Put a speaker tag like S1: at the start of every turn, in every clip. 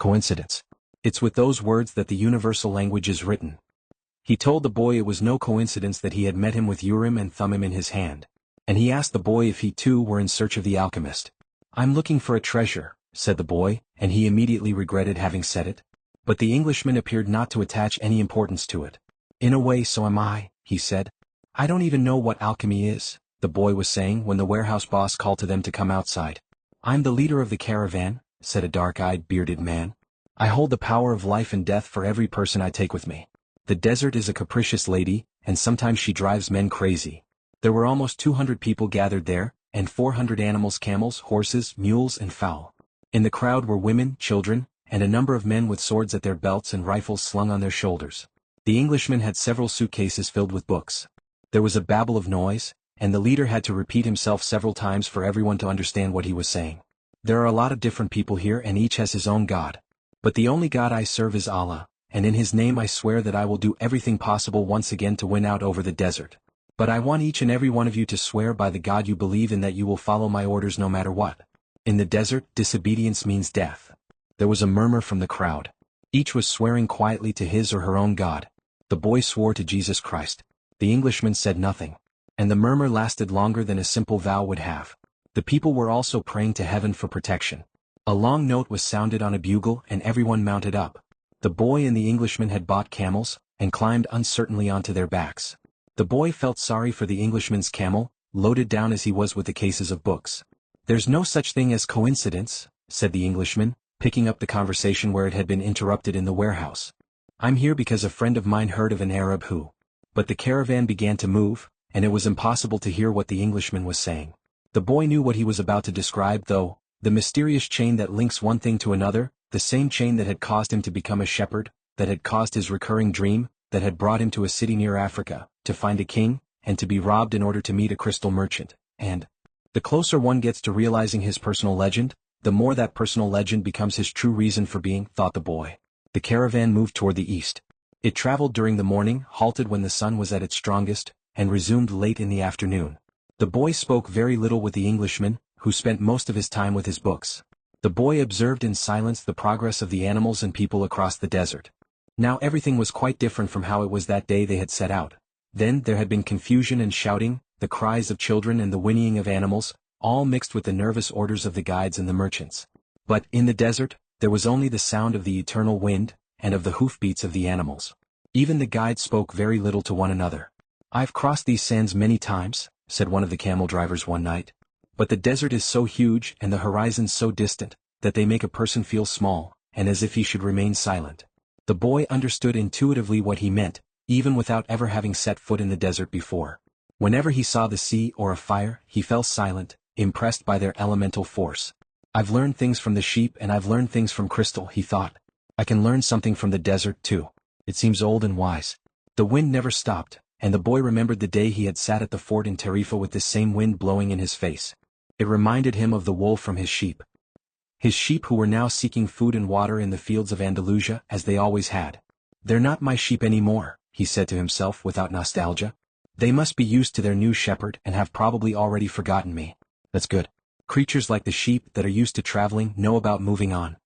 S1: Coincidence. It's with those words that the universal language is written. He told the boy it was no coincidence that he had met him with Urim and Thummim in his hand. And he asked the boy if he too were in search of the alchemist. "I'm looking for a treasure," said the boy, and he immediately regretted having said it. But the Englishman appeared not to attach any importance to it. "In a way so am I," he said. "I don't even know what alchemy is," the boy was saying when the warehouse boss called to them to come outside. "I'm the leader of the caravan," said a dark-eyed, bearded man. "I hold the power of life and death for every person I take with me. The desert is a capricious lady, and sometimes she drives men crazy." There were almost 200 people gathered there, and 400 animals: camels, horses, mules and fowl. In the crowd were women, children, and a number of men with swords at their belts and rifles slung on their shoulders. The Englishman had several suitcases filled with books. There was a babble of noise, and the leader had to repeat himself several times for everyone to understand what he was saying. "There are a lot of different people here and each has his own God. But the only God I serve is Allah, and in His name I swear that I will do everything possible once again to win out over the desert. But I want each and every one of you to swear by the God you believe in that you will follow my orders no matter what. In the desert, disobedience means death." There was a murmur from the crowd. Each was swearing quietly to his or her own God. The boy swore to Jesus Christ. The Englishman said nothing. And the murmur lasted longer than a simple vow would have. The people were also praying to heaven for protection. A long note was sounded on a bugle and everyone mounted up. The boy and the Englishman had bought camels, and climbed uncertainly onto their backs. The boy felt sorry for the Englishman's camel, loaded down as he was with the cases of books. "There's no such thing as coincidence," said the Englishman, picking up the conversation where it had been interrupted in the warehouse. "I'm here because a friend of mine heard of an Arab who—" But the caravan began to move, and it was impossible to hear what the Englishman was saying. The boy knew what he was about to describe though, the mysterious chain that links one thing to another, the same chain that had caused him to become a shepherd, that had caused his recurring dream, that had brought him to a city near Africa, to find a king, and to be robbed in order to meet a crystal merchant, and the closer one gets to realizing his personal legend, the more that personal legend becomes his true reason for being, thought the boy. The caravan moved toward the east. It traveled during the morning, halted when the sun was at its strongest, and resumed late in the afternoon. The boy spoke very little with the Englishman, who spent most of his time with his books. The boy observed in silence the progress of the animals and people across the desert. Now everything was quite different from how it was that day they had set out. Then there had been confusion and shouting, the cries of children and the whinnying of animals, all mixed with the nervous orders of the guides and the merchants. But, in the desert, there was only the sound of the eternal wind, and of the hoofbeats of the animals. Even the guides spoke very little to one another. "I've crossed these sands many times," said one of the camel drivers one night. "But the desert is so huge and the horizon so distant, that they make a person feel small, and as if he should remain silent." The boy understood intuitively what he meant, even without ever having set foot in the desert before. Whenever he saw the sea or a fire, he fell silent, impressed by their elemental force. "I've learned things from the sheep and I've learned things from crystal," he thought. "I can learn something from the desert too. It seems old and wise." The wind never stopped, and the boy remembered the day he had sat at the fort in Tarifa with this same wind blowing in his face. It reminded him of the wool from his sheep. His sheep who were now seeking food and water in the fields of Andalusia as they always had. "They're not my sheep anymore," he said to himself without nostalgia. "They must be used to their new shepherd and have probably already forgotten me. That's good. Creatures like the sheep that are used to traveling know about moving on."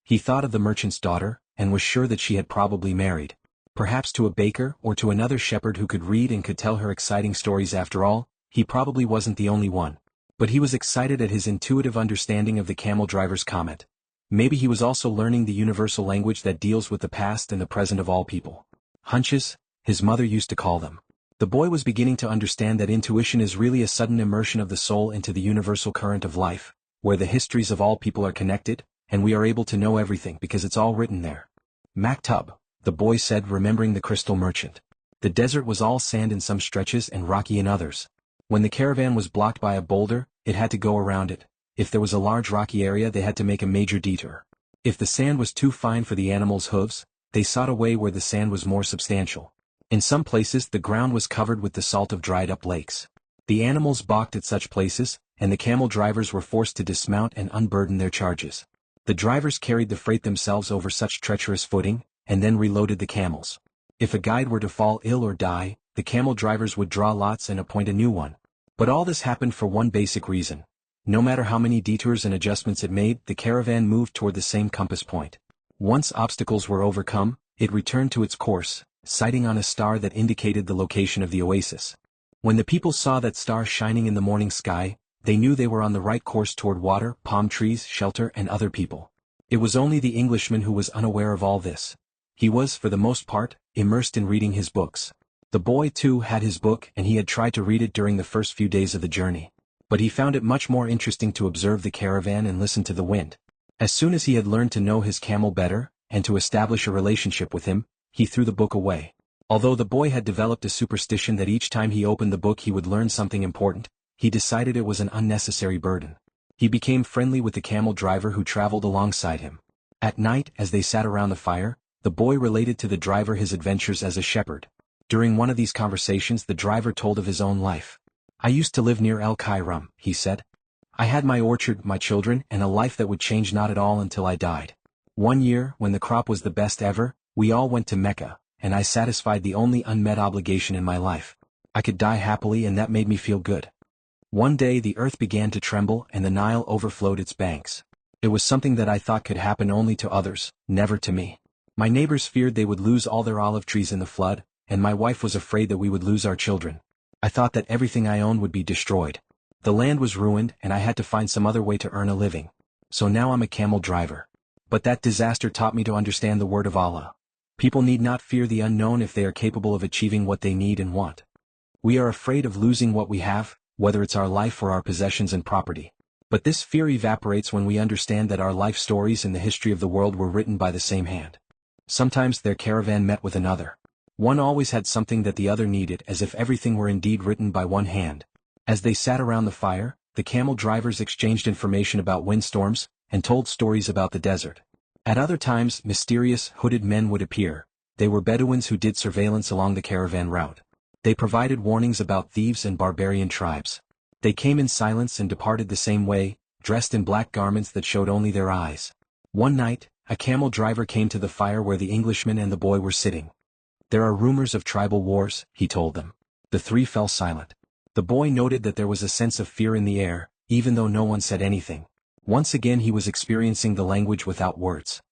S1: He thought of the merchant's daughter, and was sure that she had probably married. Perhaps to a baker or to another shepherd who could read and could tell her exciting stories. After all, he probably wasn't the only one. But he was excited at his intuitive understanding of the camel driver's comment. Maybe he was also learning the universal language that deals with the past and the present of all people. Hunches, his mother used to call them. The boy was beginning to understand that intuition is really a sudden immersion of the soul into the universal current of life, where the histories of all people are connected, and we are able to know everything because it's all written there. "Maktub," the boy said, remembering the crystal merchant. The desert was all sand in some stretches and rocky in others. When the caravan was blocked by a boulder, it had to go around it. If there was a large rocky area, they had to make a major detour. If the sand was too fine for the animals' hooves, they sought a way where the sand was more substantial. In some places the ground was covered with the salt of dried-up lakes. The animals balked at such places, and the camel drivers were forced to dismount and unburden their charges. The drivers carried the freight themselves over such treacherous footing, and then reloaded the camels. If a guide were to fall ill or die, the camel drivers would draw lots and appoint a new one. But all this happened for one basic reason. No matter how many detours and adjustments it made, the caravan moved toward the same compass point. Once obstacles were overcome, it returned to its course, sighting on a star that indicated the location of the oasis. When the people saw that star shining in the morning sky, they knew they were on the right course toward water, palm trees, shelter, and other people. It was only the Englishman who was unaware of all this. He was, for the most part, immersed in reading his books. The boy, too, had his book and he had tried to read it during the first few days of the journey. But he found it much more interesting to observe the caravan and listen to the wind. As soon as he had learned to know his camel better, and to establish a relationship with him, he threw the book away. Although the boy had developed a superstition that each time he opened the book he would learn something important, he decided it was an unnecessary burden. He became friendly with the camel driver who traveled alongside him. At night, as they sat around the fire, the boy related to the driver his adventures as a shepherd. During one of these conversations the driver told of his own life. "I used to live near El-Kairam," he said. "I had my orchard, my children, and a life that would change not at all until I died. One year, when the crop was the best ever, we all went to Mecca, and I satisfied the only unmet obligation in my life. I could die happily and that made me feel good. One day the earth began to tremble and the Nile overflowed its banks. It was something that I thought could happen only to others, never to me. My neighbors feared they would lose all their olive trees in the flood, and my wife was afraid that we would lose our children. I thought that everything I owned would be destroyed. The land was ruined and I had to find some other way to earn a living. So now I'm a camel driver. But that disaster taught me to understand the word of Allah. People need not fear the unknown if they are capable of achieving what they need and want. We are afraid of losing what we have, whether it's our life or our possessions and property. But this fear evaporates when we understand that our life stories and the history of the world were written by the same hand. Sometimes their caravan met with another. One always had something that the other needed, as if everything were indeed written by one hand. As they sat around the fire, the camel drivers exchanged information about windstorms, and told stories about the desert. At other times mysterious, hooded men would appear. They were Bedouins who did surveillance along the caravan route. They provided warnings about thieves and barbarian tribes. They came in silence and departed the same way, dressed in black garments that showed only their eyes. One night, a camel driver came to the fire where the Englishman and the boy were sitting. "There are rumors of tribal wars," he told them. The three fell silent. The boy noted that there was a sense of fear in the air, even though no one said anything. Once again he was experiencing the language without words.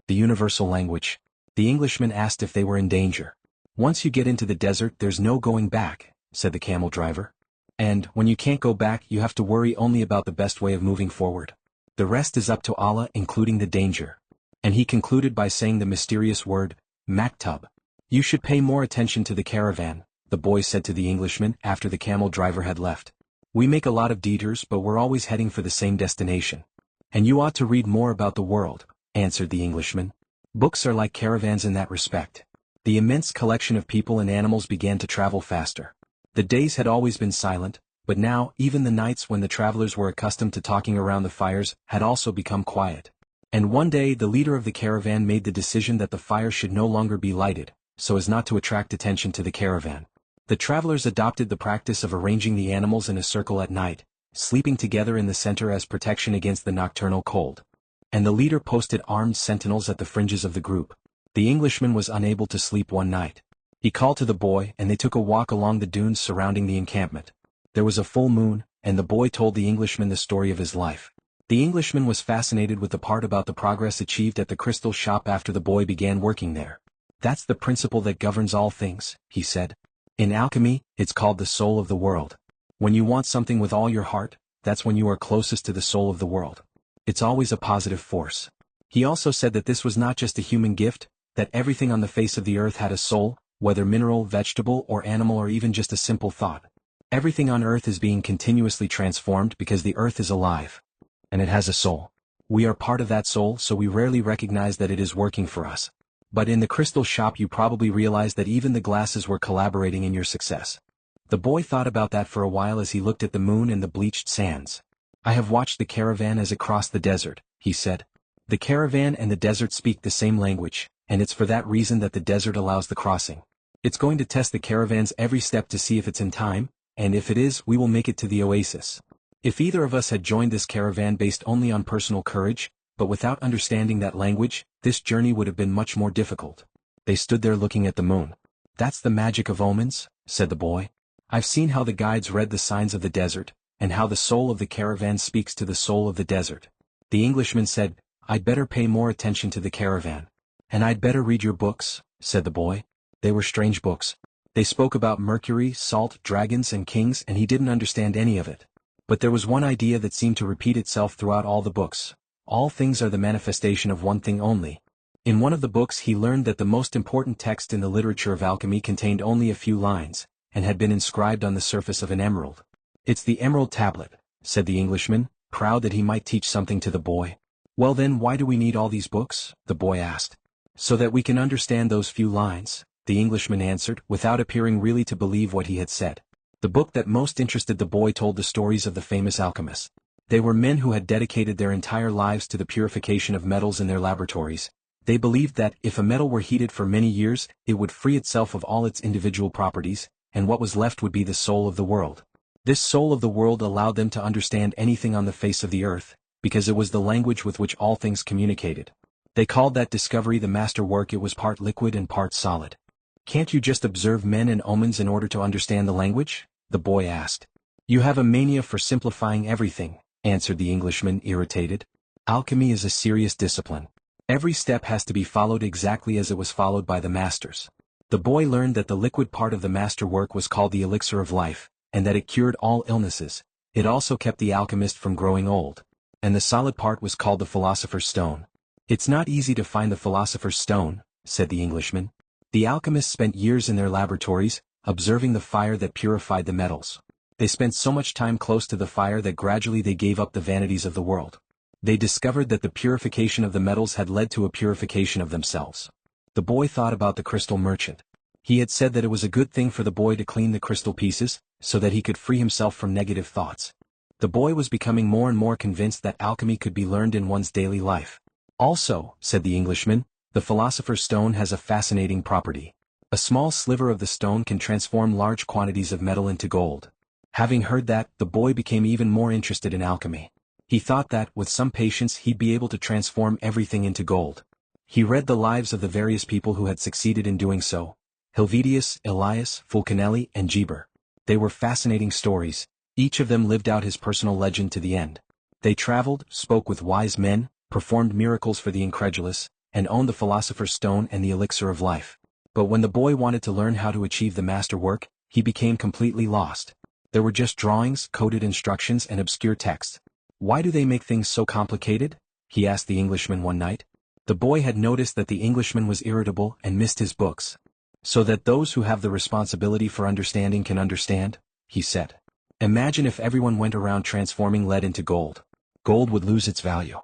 S1: The universal language. The Englishman asked if they were in danger. "Once you get into the desert there's no going back," said the camel driver. "And, when you can't go back you have to worry only about the best way of moving forward. The rest is up to Allah, including the danger." And he concluded by saying the mysterious word, "Maktub." "You should pay more attention to the caravan," the boy said to the Englishman after the camel driver had left. "We make a lot of detours but we're always heading for the same destination." "And you ought to read more about the world," answered the Englishman. "Books are like caravans in that respect." The immense collection of people and animals began to travel faster. The days had always been silent, but now even the nights when the travelers were accustomed to talking around the fires had also become quiet. And one day the leader of the caravan made the decision that the fire should no longer be lighted, so as not to attract attention to the caravan. The travelers adopted the practice of arranging the animals in a circle at night, sleeping together in the center as protection against the nocturnal cold. And the leader posted armed sentinels at the fringes of the group. The Englishman was unable to sleep one night. He called to the boy and they took a walk along the dunes surrounding the encampment. There was a full moon, and the boy told the Englishman the story of his life. The Englishman was fascinated with the part about the progress achieved at the crystal shop after the boy began working there. "That's the principle that governs all things," he said. "In alchemy, it's called the soul of the world. When you want something with all your heart, that's when you are closest to the soul of the world. It's always a positive force." He also said that this was not just a human gift, that everything on the face of the earth had a soul, whether mineral, vegetable, or animal, or even just a simple thought. Everything on earth is being continuously transformed because the earth is alive. And it has a soul. We are part of that soul, so we rarely recognize that it is working for us. But in the crystal shop you probably realized that even the glasses were collaborating in your success. The boy thought about that for a while as he looked at the moon and the bleached sands. "I have watched the caravan as it crossed the desert," he said. "The caravan and the desert speak the same language, and it's for that reason that the desert allows the crossing. It's going to test the caravans every step to see if it's in time, and if it is, we will make it to the oasis." If either of us had joined this caravan based only on personal courage, but without understanding that language, this journey would have been much more difficult. They stood there looking at the moon. "That's the magic of omens," said the boy. "I've seen how the guides read the signs of the desert, and how the soul of the caravan speaks to the soul of the desert." The Englishman said, I'd better pay more attention to the caravan. And I'd better read your books, said the boy. They were strange books. They spoke about Mercury, salt, dragons and kings, and he didn't understand any of it. But there was one idea that seemed to repeat itself throughout all the books. All things are the manifestation of one thing only. In one of the books he learned that the most important text in the literature of alchemy contained only a few lines, and had been inscribed on the surface of an emerald. It's the Emerald Tablet, said the Englishman, proud that he might teach something to the boy. Well then, why do we need all these books? The boy asked. So that we can understand those few lines, the Englishman answered, without appearing really to believe what he had said. The book that most interested the boy told the stories of the famous alchemists. They were men who had dedicated their entire lives to the purification of metals in their laboratories. They believed that, if a metal were heated for many years, it would free itself of all its individual properties, and what was left would be the soul of the world. This soul of the world allowed them to understand anything on the face of the earth, because it was the language with which all things communicated. They called that discovery the masterwork. It was part liquid and part solid. Can't you just observe men and omens in order to understand the language? The boy asked. You have a mania for simplifying everything, answered the Englishman, irritated. Alchemy is a serious discipline. Every step has to be followed exactly as it was followed by the masters. The boy learned that the liquid part of the masterwork was called the elixir of life, and that it cured all illnesses. It also kept the alchemist from growing old. And the solid part was called the philosopher's stone. It's not easy to find the philosopher's stone, said the Englishman. The alchemists spent years in their laboratories, observing the fire that purified the metals. They spent so much time close to the fire that gradually they gave up the vanities of the world. They discovered that the purification of the metals had led to a purification of themselves. The boy thought about the crystal merchant. He had said that it was a good thing for the boy to clean the crystal pieces, so that he could free himself from negative thoughts. The boy was becoming more and more convinced that alchemy could be learned in one's daily life. Also, said the Englishman, the philosopher's stone has a fascinating property. A small sliver of the stone can transform large quantities of metal into gold. Having heard that, the boy became even more interested in alchemy. He thought that, with some patience, he'd be able to transform everything into gold. He read the lives of the various people who had succeeded in doing so. Helvetius, Elias, Fulcanelli, and Geber. They were fascinating stories. Each of them lived out his personal legend to the end. They traveled, spoke with wise men, performed miracles for the incredulous, and owned the philosopher's stone and the elixir of life. But when the boy wanted to learn how to achieve the masterwork, he became completely lost. There were just drawings, coded instructions, and obscure texts. Why do they make things so complicated? He asked the Englishman one night. The boy had noticed that the Englishman was irritable and missed his books. So that those who have the responsibility for understanding can understand, he said. Imagine if everyone went around transforming lead into gold. Gold would lose its value.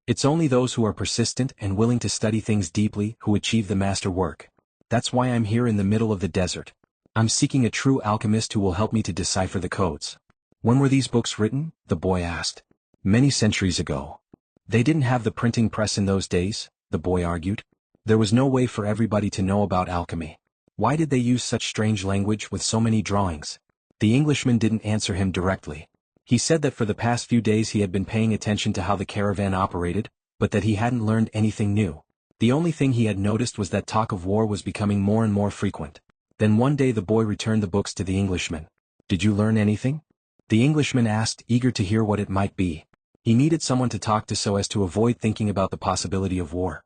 S1: It's only those who are persistent and willing to study things deeply who achieve the master work. That's why I'm here in the middle of the desert. I'm seeking a true alchemist who will help me to decipher the codes. When were these books written? The boy asked. Many centuries ago. They didn't have the printing press in those days, the boy argued. There was no way for everybody to know about alchemy. Why did they use such strange language with so many drawings? The Englishman didn't answer him directly. He said that for the past few days he had been paying attention to how the caravan operated, but that he hadn't learned anything new. The only thing he had noticed was that talk of war was becoming more and more frequent. Then one day the boy returned the books to the Englishman. Did you learn anything? The Englishman asked, eager to hear what it might be. He needed someone to talk to so as to avoid thinking about the possibility of war.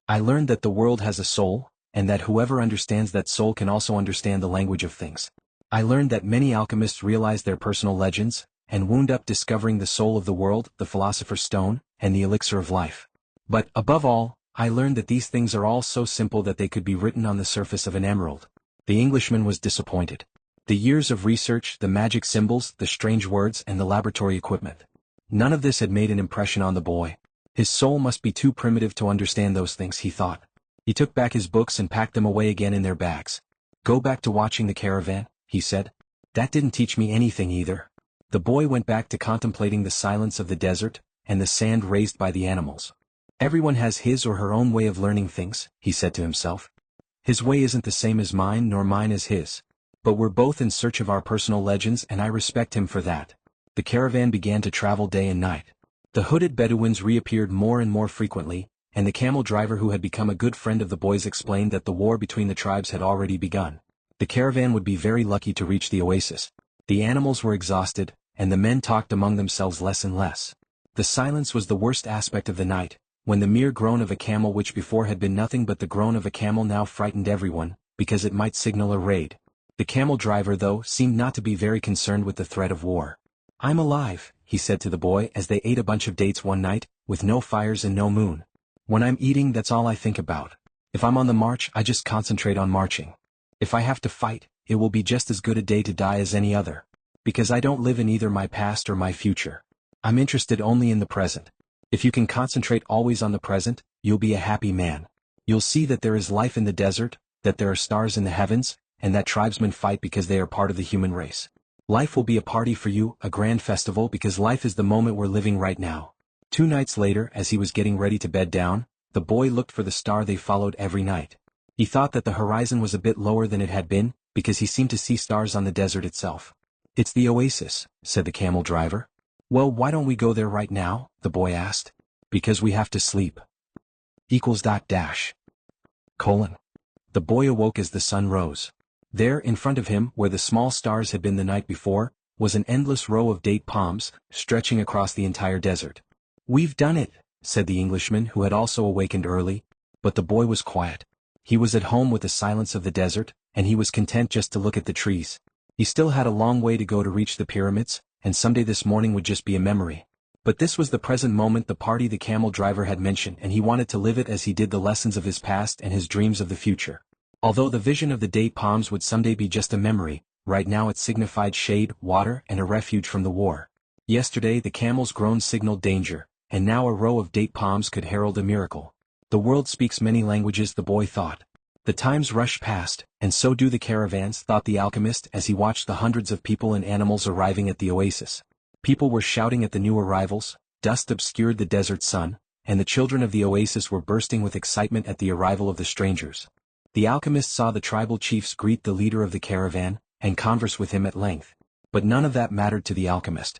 S1: I learned that the world has a soul, and that whoever understands that soul can also understand the language of things. I learned that many alchemists realized their personal legends, and wound up discovering the soul of the world, the philosopher's stone, and the elixir of life. But, above all, I learned that these things are all so simple that they could be written on the surface of an emerald. The Englishman was disappointed. The years of research, the magic symbols, the strange words, and the laboratory equipment. None of this had made an impression on the boy. His soul must be too primitive to understand those things, he thought. He took back his books and packed them away again in their bags. Go back to watching the caravan, he said. That didn't teach me anything either. The boy went back to contemplating the silence of the desert, and the sand raised by the animals. Everyone has his or her own way of learning things, he said to himself. His way isn't the same as mine nor mine as his. But we're both in search of our personal legends and I respect him for that. The caravan began to travel day and night. The hooded Bedouins reappeared more and more frequently, and the camel driver who had become a good friend of the boys explained that the war between the tribes had already begun. The caravan would be very lucky to reach the oasis. The animals were exhausted, and the men talked among themselves less and less. The silence was the worst aspect of the night, when the mere groan of a camel which before had been nothing but the groan of a camel now frightened everyone, because it might signal a raid. The camel driver though seemed not to be very concerned with the threat of war. "I'm alive," he said to the boy as they ate a bunch of dates one night, with no fires and no moon. "When I'm eating, that's all I think about. If I'm on the march, I just concentrate on marching. If I have to fight, it will be just as good a day to die as any other. Because I don't live in either my past or my future. I'm interested only in the present. If you can concentrate always on the present, you'll be a happy man. You'll see that there is life in the desert, that there are stars in the heavens, and that tribesmen fight because they are part of the human race. Life will be a party for you, a grand festival, because life is the moment we're living right now." 2 nights later, as he was getting ready to bed down, the boy looked for the star they followed every night. He thought that the horizon was a bit lower than it had been, because he seemed to see stars on the desert itself. "It's the oasis," said the camel driver. "Well, why don't we go there right now?" the boy asked. "Because we have to sleep. Equals dot dash. Colon. The boy awoke as the sun rose. There, in front of him, where the small stars had been the night before, was an endless row of date palms, stretching across the entire desert. "We've done it," said the Englishman, who had also awakened early. But the boy was quiet. He was at home with the silence of the desert, and he was content just to look at the trees. He still had a long way to go to reach the pyramids, and someday this morning would just be a memory. But this was the present moment, the party the camel driver had mentioned, and he wanted to live it as he did the lessons of his past and his dreams of the future. Although the vision of the date palms would someday be just a memory, right now it signified shade, water, and a refuge from the war. Yesterday the camel's groan signaled danger, and now a row of date palms could herald a miracle. The world speaks many languages, the boy thought. The times rush past, and so do the caravans, thought the alchemist as he watched the hundreds of people and animals arriving at the oasis. People were shouting at the new arrivals, dust obscured the desert sun, and the children of the oasis were bursting with excitement at the arrival of the strangers. The alchemist saw the tribal chiefs greet the leader of the caravan, and converse with him at length. But none of that mattered to the alchemist.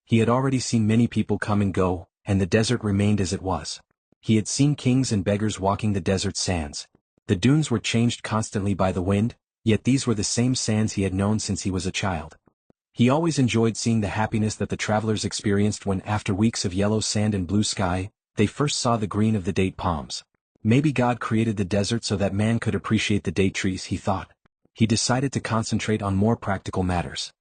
S1: He had already seen many people come and go, and the desert remained as it was. He had seen kings and beggars walking the desert sands. The dunes were changed constantly by the wind, yet these were the same sands he had known since he was a child. He always enjoyed seeing the happiness that the travelers experienced when, after weeks of yellow sand and blue sky, they first saw the green of the date palms. Maybe God created the desert so that man could appreciate the date trees, he thought. He decided to concentrate on more practical matters.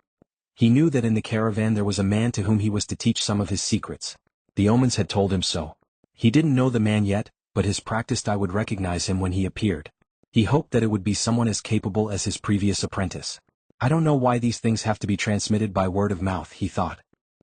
S1: He knew that in the caravan there was a man to whom he was to teach some of his secrets. The omens had told him so. He didn't know the man yet, but his practiced eye would recognize him when he appeared. He hoped that it would be someone as capable as his previous apprentice. "I don't know why these things have to be transmitted by word of mouth," he thought.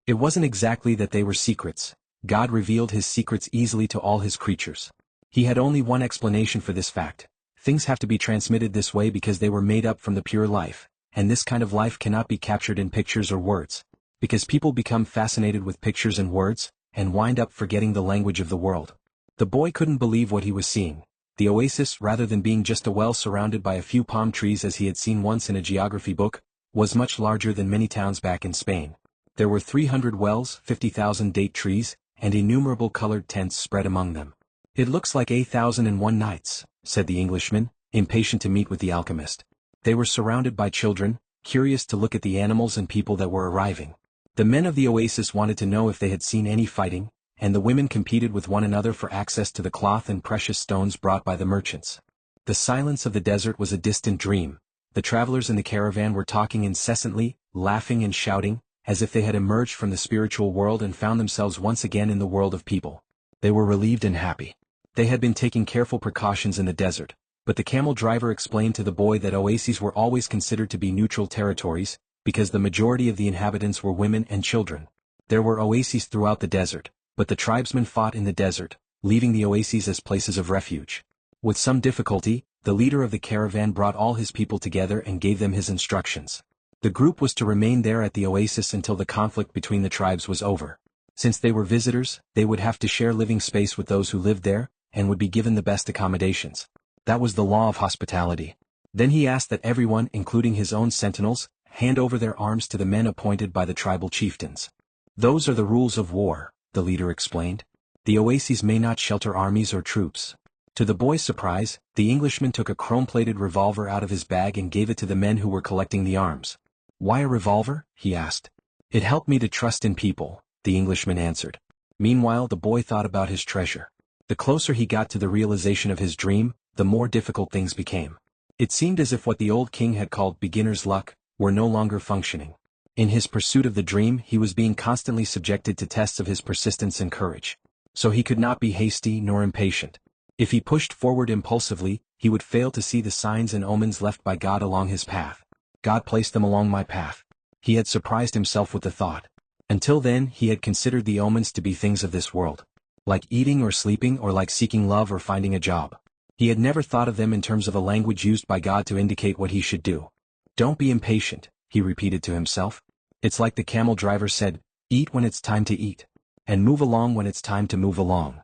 S1: It wasn't exactly that they were secrets. God revealed his secrets easily to all his creatures. He had only one explanation for this fact. Things have to be transmitted this way because they were made up from the pure life, and this kind of life cannot be captured in pictures or words. Because people become fascinated with pictures and words, and wind up forgetting the language of the world. The boy couldn't believe what he was seeing. The oasis, rather than being just a well surrounded by a few palm trees as he had seen once in a geography book, was much larger than many towns back in Spain. There were 300 wells, 50,000 date trees, and innumerable colored tents spread among them. "It looks like 1,001 nights," said the Englishman, impatient to meet with the alchemist. They were surrounded by children, curious to look at the animals and people that were arriving. The men of the oasis wanted to know if they had seen any fighting, and the women competed with one another for access to the cloth and precious stones brought by the merchants. The silence of the desert was a distant dream. The travelers in the caravan were talking incessantly, laughing and shouting, as if they had emerged from the spiritual world and found themselves once again in the world of people. They were relieved and happy. They had been taking careful precautions in the desert, but the camel driver explained to the boy that oases were always considered to be neutral territories, because the majority of the inhabitants were women and children. There were oases throughout the desert, but the tribesmen fought in the desert, leaving the oases as places of refuge. With some difficulty, the leader of the caravan brought all his people together and gave them his instructions. The group was to remain there at the oasis until the conflict between the tribes was over. Since they were visitors, they would have to share living space with those who lived there, and would be given the best accommodations. That was the law of hospitality. Then he asked that everyone, including his own sentinels, hand over their arms to the men appointed by the tribal chieftains. "Those are the rules of war," the leader explained. "The oases may not shelter armies or troops." To the boy's surprise, the Englishman took a chrome-plated revolver out of his bag and gave it to the men who were collecting the arms. "Why a revolver?" he asked. "It helped me to trust in people," the Englishman answered. Meanwhile the boy thought about his treasure. The closer he got to the realization of his dream, the more difficult things became. It seemed as if what the old king had called beginner's luck were no longer functioning. In his pursuit of the dream, he was being constantly subjected to tests of his persistence and courage. So he could not be hasty nor impatient. If he pushed forward impulsively, he would fail to see the signs and omens left by God along his path. God placed them along my path. He had surprised himself with the thought. Until then, he had considered the omens to be things of this world. Like eating or sleeping, or like seeking love or finding a job. He had never thought of them in terms of a language used by God to indicate what he should do. Don't be impatient, he repeated to himself. It's like the camel driver said, eat when it's time to eat. And move along when it's time to move along.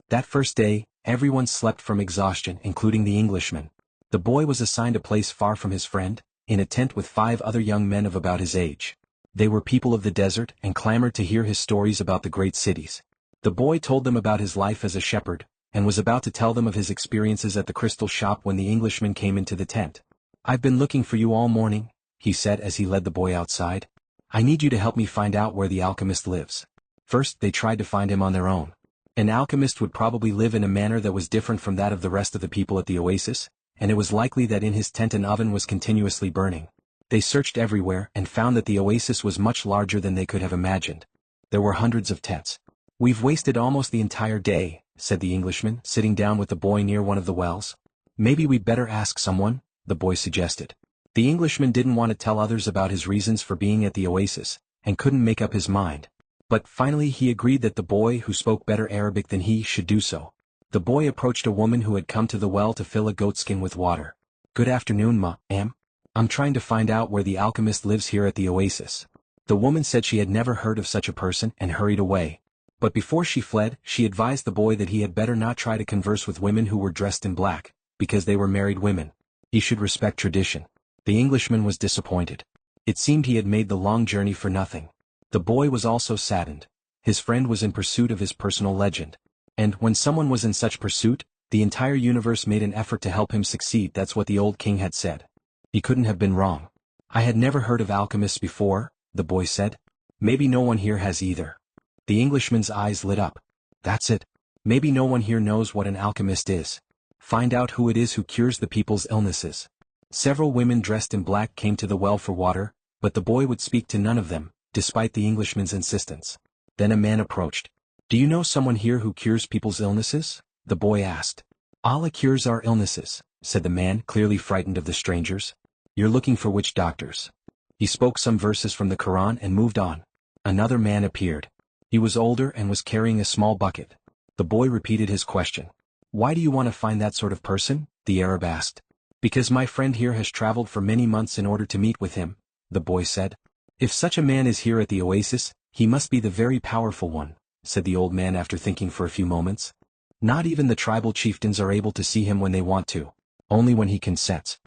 S1: That first day, everyone slept from exhaustion, including the Englishman. The boy was assigned a place far from his friend, in a tent with 5 other young men of about his age. They were people of the desert and clamored to hear his stories about the great cities. The boy told them about his life as a shepherd, and was about to tell them of his experiences at the crystal shop when the Englishman came into the tent. I've been looking for you all morning, he said as he led the boy outside. I need you to help me find out where the alchemist lives. First, they tried to find him on their own. An alchemist would probably live in a manner that was different from that of the rest of the people at the oasis, and it was likely that in his tent an oven was continuously burning. They searched everywhere and found that the oasis was much larger than they could have imagined. There were hundreds of tents. We've wasted almost the entire day, said the Englishman, sitting down with the boy near one of the wells. Maybe we'd better ask someone, the boy suggested. The Englishman didn't want to tell others about his reasons for being at the oasis, and couldn't make up his mind. But finally he agreed that the boy who spoke better Arabic than he should do so. The boy approached a woman who had come to the well to fill a goatskin with water. Good afternoon, ma'am. I'm trying to find out where the alchemist lives here at the oasis. The woman said she had never heard of such a person and hurried away. But before she fled, she advised the boy that he had better not try to converse with women who were dressed in black, because they were married women. He should respect tradition. The Englishman was disappointed. It seemed he had made the long journey for nothing. The boy was also saddened. His friend was in pursuit of his personal legend. And when someone was in such pursuit, the entire universe made an effort to help him succeed. That's what the old king had said. He couldn't have been wrong. I had never heard of alchemists before, the boy said. Maybe no one here has either. The Englishman's eyes lit up. That's it. Maybe no one here knows what an alchemist is. Find out who it is who cures the people's illnesses. Several women dressed in black came to the well for water, but the boy would speak to none of them, despite the Englishman's insistence. Then a man approached. Do you know someone here who cures people's illnesses? The boy asked. Allah cures our illnesses, said the man, clearly frightened of the strangers. You're looking for witch doctors. He spoke some verses from the Quran and moved on. Another man appeared. He was older and was carrying a small bucket. The boy repeated his question. Why do you want to find that sort of person? The Arab asked. Because my friend here has traveled for many months in order to meet with him, the boy said. If such a man is here at the oasis, he must be the very powerful one, said the old man after thinking for a few moments. Not even the tribal chieftains are able to see him when they want to. Only when he consents.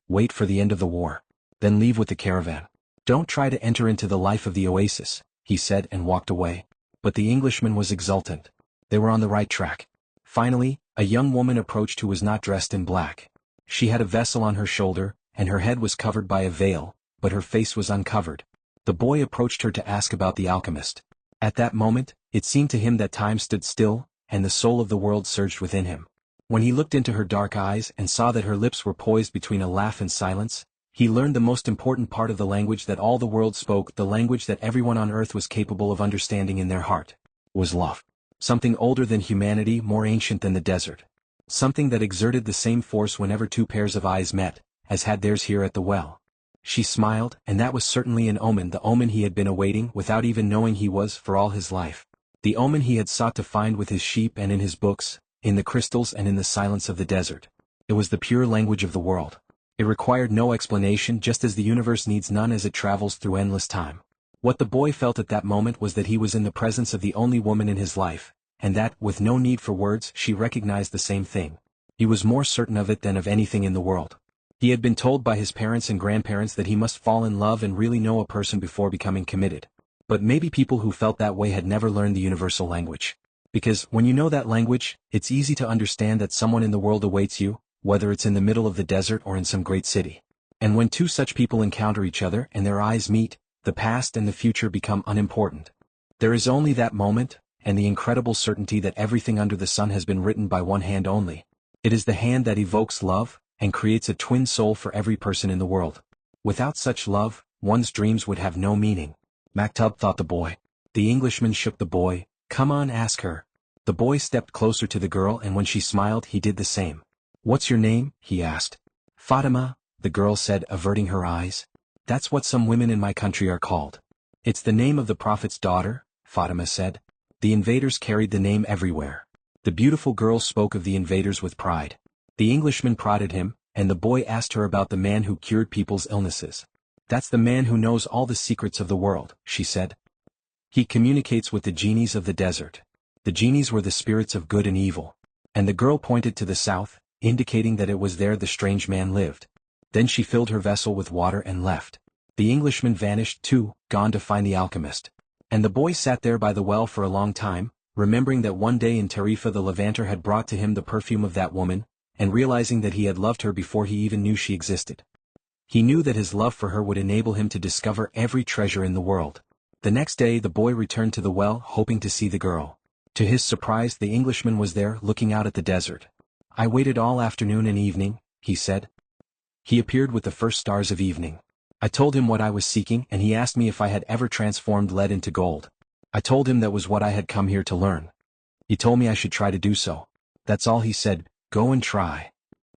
S1: Wait for the end of the war. Then leave with the caravan. Don't try to enter into the life of the oasis, he said and walked away. But the Englishman was exultant. They were on the right track. Finally, a young woman approached who was not dressed in black. She had a vessel on her shoulder, and her head was covered by a veil, but her face was uncovered. The boy approached her to ask about the alchemist. At that moment, it seemed to him that time stood still, and the soul of the world surged within him. When he looked into her dark eyes and saw that her lips were poised between a laugh and silence, he learned the most important part of the language that all the world spoke, the language that everyone on earth was capable of understanding in their heart, was love. Something older than humanity, more ancient than the desert. Something that exerted the same force whenever 2 pairs of eyes met, as had theirs here at the well. She smiled, and that was certainly an omen, the omen he had been awaiting without even knowing he was for all his life. The omen he had sought to find with his sheep and in his books, in the crystals and in the silence of the desert. It was the pure language of the world. It required no explanation, just as the universe needs none as it travels through endless time. What the boy felt at that moment was that he was in the presence of the only woman in his life, and that, with no need for words, she recognized the same thing. He was more certain of it than of anything in the world. He had been told by his parents and grandparents that he must fall in love and really know a person before becoming committed. But maybe people who felt that way had never learned the universal language. Because, when you know that language, it's easy to understand that someone in the world awaits you, whether it's in the middle of the desert or in some great city. And when 2 such people encounter each other and their eyes meet, the past and the future become unimportant. There is only that moment, and the incredible certainty that everything under the sun has been written by one hand only. It is the hand that evokes love, and creates a twin soul for every person in the world. Without such love, one's dreams would have no meaning. Maktub, thought the boy. The Englishman shook the boy. Come on, ask her. The boy stepped closer to the girl, and when she smiled he did the same. What's your name? He asked. Fatima, the girl said, averting her eyes. That's what some women in my country are called. It's the name of the Prophet's daughter, Fatima said. The invaders carried the name everywhere. The beautiful girl spoke of the invaders with pride. The Englishman prodded him, and the boy asked her about the man who cured people's illnesses. That's the man who knows all the secrets of the world, she said. He communicates with the genies of the desert. The genies were the spirits of good and evil. And the girl pointed to the south, indicating that it was there the strange man lived. Then she filled her vessel with water and left. The Englishman vanished too, gone to find the alchemist. And the boy sat there by the well for a long time, remembering that one day in Tarifa the Levanter had brought to him the perfume of that woman, and realizing that he had loved her before he even knew she existed. He knew that his love for her would enable him to discover every treasure in the world. The next day the boy returned to the well hoping to see the girl. To his surprise the Englishman was there looking out at the desert. I waited all afternoon and evening, he said. He appeared with the first stars of evening. I told him what I was seeking and he asked me if I had ever transformed lead into gold. I told him that was what I had come here to learn. He told me I should try to do so. That's all he said, go and try.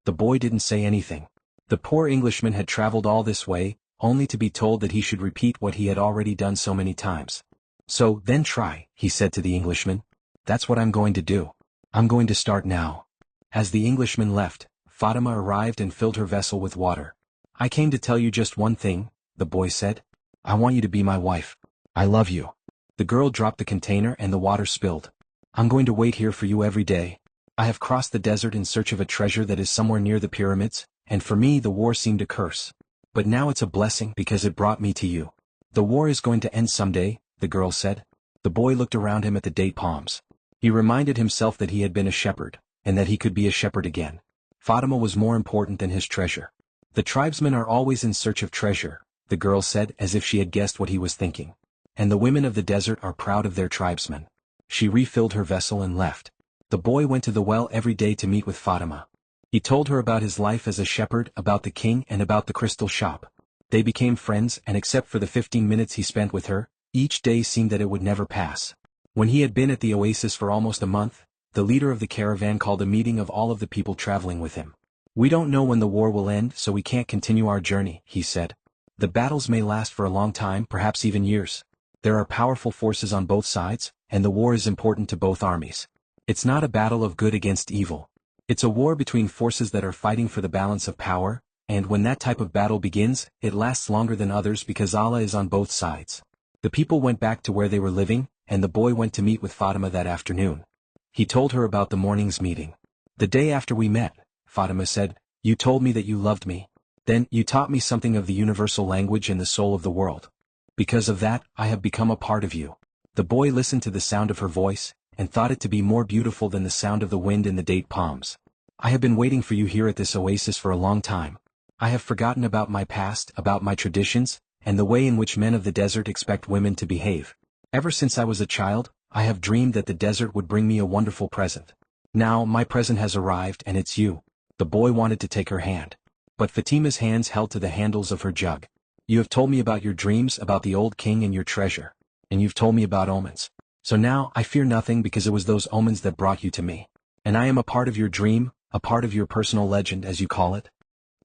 S1: The boy didn't say anything. The poor Englishman had traveled all this way, only to be told that he should repeat what he had already done so many times. So, then try, he said to the Englishman. That's what I'm going to do. I'm going to start now. As the Englishman left, Fatima arrived and filled her vessel with water. I came to tell you just one thing, the boy said. I want you to be my wife. I love you. The girl dropped the container and the water spilled. I'm going to wait here for you every day. I have crossed the desert in search of a treasure that is somewhere near the pyramids, and for me the war seemed a curse. But now it's a blessing because it brought me to you. The war is going to end someday, the girl said. The boy looked around him at the date palms. He reminded himself that he had been a shepherd, and that he could be a shepherd again. Fatima was more important than his treasure. The tribesmen are always in search of treasure, the girl said as if she had guessed what he was thinking. And the women of the desert are proud of their tribesmen. She refilled her vessel and left. The boy went to the well every day to meet with Fatima. He told her about his life as a shepherd, about the king and about the crystal shop. They became friends and except for the 15 minutes he spent with her, each day seemed that it would never pass. When he had been at the oasis for almost a month, the leader of the caravan called a meeting of all of the people traveling with him. We don't know when the war will end so we can't continue our journey, he said. The battles may last for a long time, perhaps even years. There are powerful forces on both sides, and the war is important to both armies. It's not a battle of good against evil. It's a war between forces that are fighting for the balance of power, and when that type of battle begins, it lasts longer than others because Allah is on both sides. The people went back to where they were living, and the boy went to meet with Fatima that afternoon. He told her about the morning's meeting. The day after we met, Fatima said, you told me that you loved me. Then, you taught me something of the universal language and the soul of the world. Because of that, I have become a part of you. The boy listened to the sound of her voice, and thought it to be more beautiful than the sound of the wind in the date palms. I have been waiting for you here at this oasis for a long time. I have forgotten about my past, about my traditions, and the way in which men of the desert expect women to behave. Ever since I was a child, I have dreamed that the desert would bring me a wonderful present. Now, my present has arrived and it's you. The boy wanted to take her hand. But Fatima's hands held to the handles of her jug. You have told me about your dreams, about the old king and your treasure. And you've told me about omens. So now, I fear nothing because it was those omens that brought you to me. And I am a part of your dream, a part of your personal legend as you call it.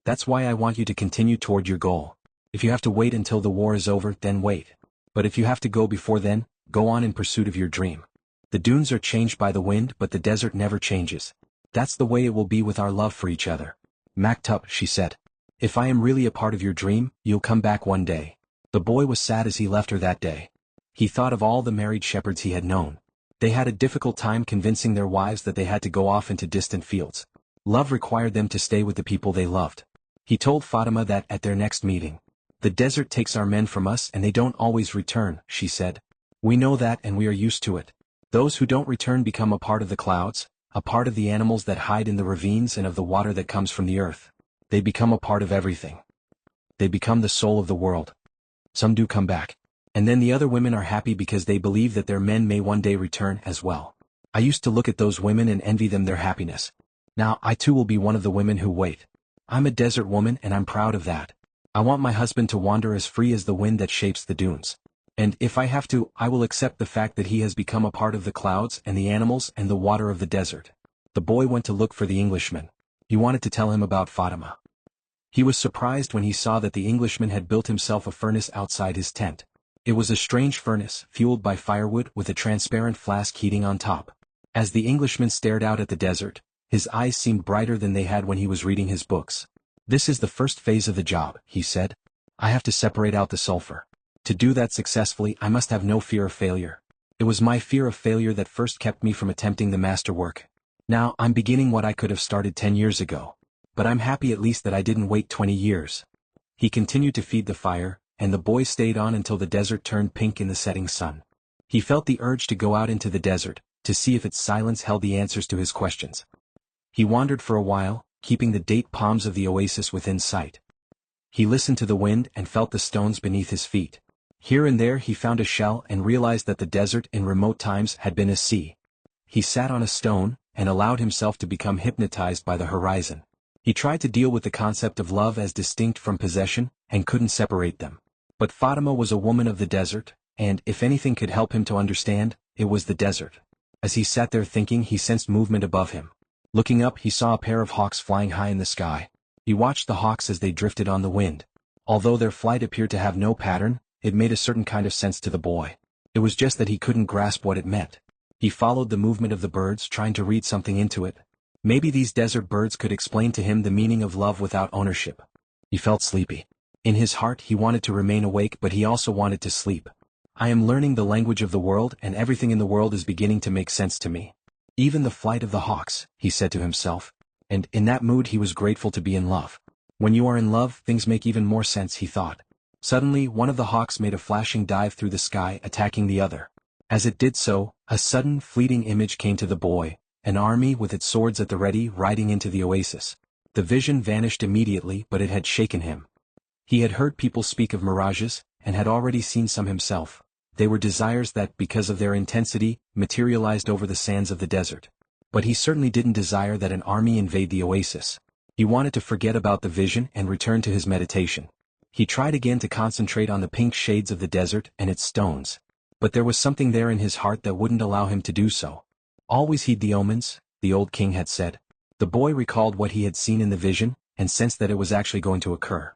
S1: That's why I want you to continue toward your goal. If you have to wait until the war is over, then wait. But if you have to go before then, go on in pursuit of your dream. The dunes are changed by the wind but the desert never changes. That's the way it will be with our love for each other. Maktub, she said. If I am really a part of your dream, you'll come back one day. The boy was sad as he left her that day. He thought of all the married shepherds he had known. They had a difficult time convincing their wives that they had to go off into distant fields. Love required them to stay with the people they loved. He told Fatima that at their next meeting. The desert takes our men from us and they don't always return, she said. We know that and we are used to it. Those who don't return become a part of the clouds, a part of the animals that hide in the ravines and of the water that comes from the earth. They become a part of everything. They become the soul of the world. Some do come back. And then the other women are happy because they believe that their men may one day return as well. I used to look at those women and envy them their happiness. Now I too will be one of the women who wait. I'm a desert woman and I'm proud of that. I want my husband to wander as free as the wind that shapes the dunes. And if I have to, I will accept the fact that he has become a part of the clouds and the animals and the water of the desert. The boy went to look for the Englishman. He wanted to tell him about Fatima. He was surprised when he saw that the Englishman had built himself a furnace outside his tent. It was a strange furnace, fueled by firewood with a transparent flask heating on top. As the Englishman stared out at the desert, his eyes seemed brighter than they had when he was reading his books. This is the first phase of the job, he said. I have to separate out the sulfur. To do that successfully, I must have no fear of failure. It was my fear of failure that first kept me from attempting the masterwork. Now I'm beginning what I could have started 10 years ago. But I'm happy at least that I didn't wait 20 years. He continued to feed the fire, and the boy stayed on until the desert turned pink in the setting sun. He felt the urge to go out into the desert, to see if its silence held the answers to his questions. He wandered for a while, keeping the date palms of the oasis within sight. He listened to the wind and felt the stones beneath his feet. Here and there he found a shell and realized that the desert in remote times had been a sea. He sat on a stone, and allowed himself to become hypnotized by the horizon. He tried to deal with the concept of love as distinct from possession, and couldn't separate them. But Fatima was a woman of the desert, and if anything could help him to understand, it was the desert. As he sat there thinking, he sensed movement above him. Looking up, he saw a pair of hawks flying high in the sky. He watched the hawks as they drifted on the wind. Although their flight appeared to have no pattern, it made a certain kind of sense to the boy. It was just that he couldn't grasp what it meant. He followed the movement of the birds, trying to read something into it. Maybe these desert birds could explain to him the meaning of love without ownership. He felt sleepy. In his heart he wanted to remain awake, but he also wanted to sleep. I am learning the language of the world, and everything in the world is beginning to make sense to me. Even the flight of the hawks, he said to himself. And in that mood he was grateful to be in love. When you are in love, things make even more sense, he thought. Suddenly one of the hawks made a flashing dive through the sky, attacking the other. As it did so, a sudden, fleeting image came to the boy, an army with its swords at the ready riding into the oasis. The vision vanished immediately, but it had shaken him. He had heard people speak of mirages, and had already seen some himself. They were desires that, because of their intensity, materialized over the sands of the desert. But he certainly didn't desire that an army invade the oasis. He wanted to forget about the vision and return to his meditation. He tried again to concentrate on the pink shades of the desert and its stones. But there was something there in his heart that wouldn't allow him to do so. Always heed the omens, the old king had said. The boy recalled what he had seen in the vision, and sensed that it was actually going to occur.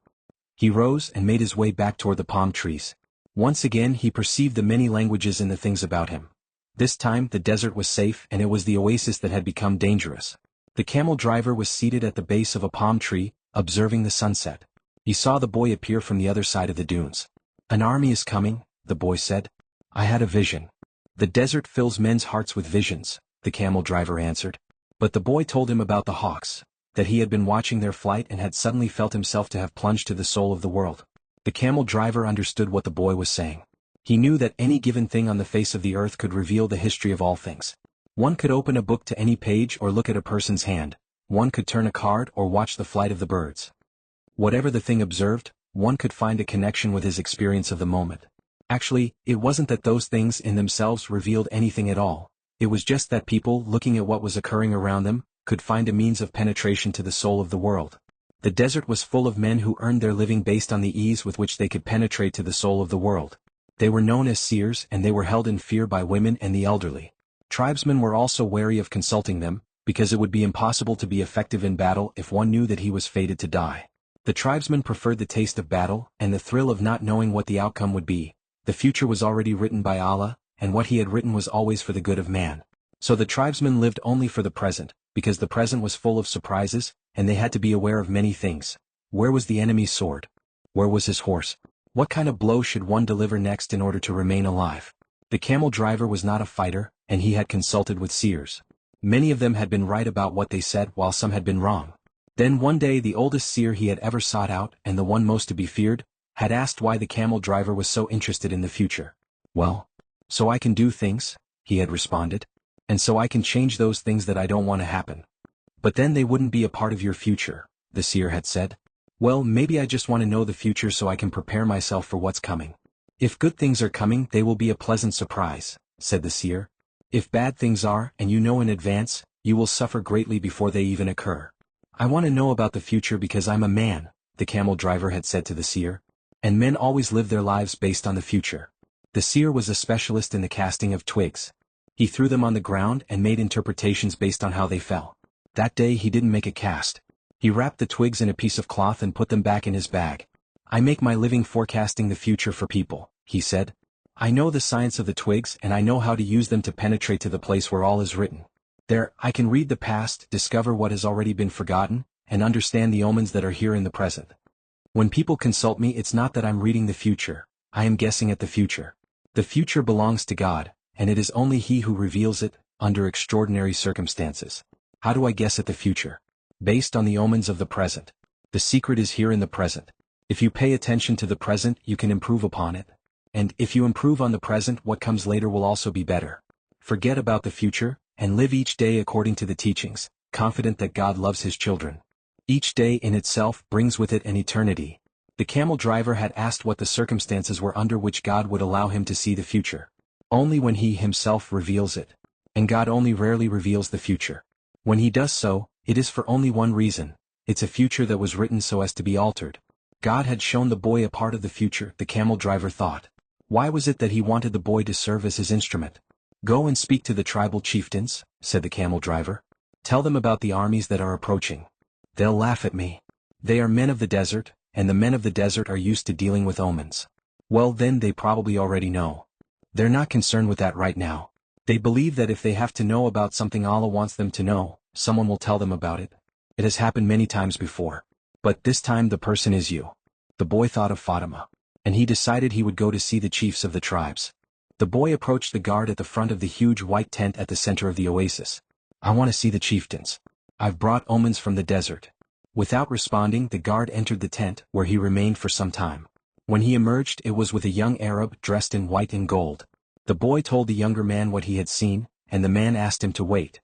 S1: He rose and made his way back toward the palm trees. Once again he perceived the many languages in the things about him. This time the desert was safe, and it was the oasis that had become dangerous. The camel driver was seated at the base of a palm tree, observing the sunset. He saw the boy appear from the other side of the dunes. An army is coming, the boy said. I had a vision. The desert fills men's hearts with visions, the camel driver answered. But the boy told him about the hawks, that he had been watching their flight and had suddenly felt himself to have plunged to the soul of the world. The camel driver understood what the boy was saying. He knew that any given thing on the face of the earth could reveal the history of all things. One could open a book to any page or look at a person's hand. One could turn a card or watch the flight of the birds. Whatever the thing observed, one could find a connection with his experience of the moment. Actually, it wasn't that those things in themselves revealed anything at all. It was just that people, looking at what was occurring around them, could find a means of penetration to the soul of the world. The desert was full of men who earned their living based on the ease with which they could penetrate to the soul of the world. They were known as seers, and they were held in fear by women and the elderly. Tribesmen were also wary of consulting them, because it would be impossible to be effective in battle if one knew that he was fated to die. The tribesmen preferred the taste of battle, and the thrill of not knowing what the outcome would be. The future was already written by Allah, and what he had written was always for the good of man. So the tribesmen lived only for the present, because the present was full of surprises, and they had to be aware of many things. Where was the enemy's sword? Where was his horse? What kind of blow should one deliver next in order to remain alive? The camel driver was not a fighter, and he had consulted with seers. Many of them had been right about what they said, while some had been wrong. Then one day the oldest seer he had ever sought out, and the one most to be feared, had asked why the camel driver was so interested in the future. Well, so I can do things, he had responded. And so I can change those things that I don't want to happen. But then they wouldn't be a part of your future, the seer had said. Well, maybe I just want to know the future so I can prepare myself for what's coming. If good things are coming, they will be a pleasant surprise, said the seer. If bad things are, and you know in advance, you will suffer greatly before they even occur. I want to know about the future because I'm a man, the camel driver had said to the seer. And men always live their lives based on the future. The seer was a specialist in the casting of twigs. He threw them on the ground and made interpretations based on how they fell. That day he didn't make a cast. He wrapped the twigs in a piece of cloth and put them back in his bag. I make my living forecasting the future for people, he said. I know the science of the twigs and I know how to use them to penetrate to the place where all is written. There, I can read the past, discover what has already been forgotten, and understand the omens that are here in the present. When people consult me, it's not that I'm reading the future, I am guessing at the future. The future belongs to God, and it is only He who reveals it, under extraordinary circumstances. How do I guess at the future? Based on the omens of the present. The secret is here in the present. If you pay attention to the present, you can improve upon it. And if you improve on the present, what comes later will also be better. Forget about the future, and live each day according to the teachings, confident that God loves His children. Each day in itself brings with it an eternity. The camel driver had asked what the circumstances were under which God would allow him to see the future. Only when He Himself reveals it. And God only rarely reveals the future. When He does so, it is for only one reason. It's a future that was written so as to be altered. God had shown the boy a part of the future, the camel driver thought. Why was it that He wanted the boy to serve as His instrument? Go and speak to the tribal chieftains, said the camel driver. Tell them about the armies that are approaching. They'll laugh at me. They are men of the desert, and the men of the desert are used to dealing with omens. Well then they probably already know. They're not concerned with that right now. They believe that if they have to know about something Allah wants them to know, someone will tell them about it. It has happened many times before. But this time the person is you. The boy thought of Fatima. And he decided he would go to see the chiefs of the tribes. The boy approached the guard at the front of the huge white tent at the center of the oasis. I want to see the chieftains. I've brought omens from the desert. Without responding, the guard entered the tent, where he remained for some time. When he emerged, it was with a young Arab dressed in white and gold. The boy told the younger man what he had seen, and the man asked him to wait.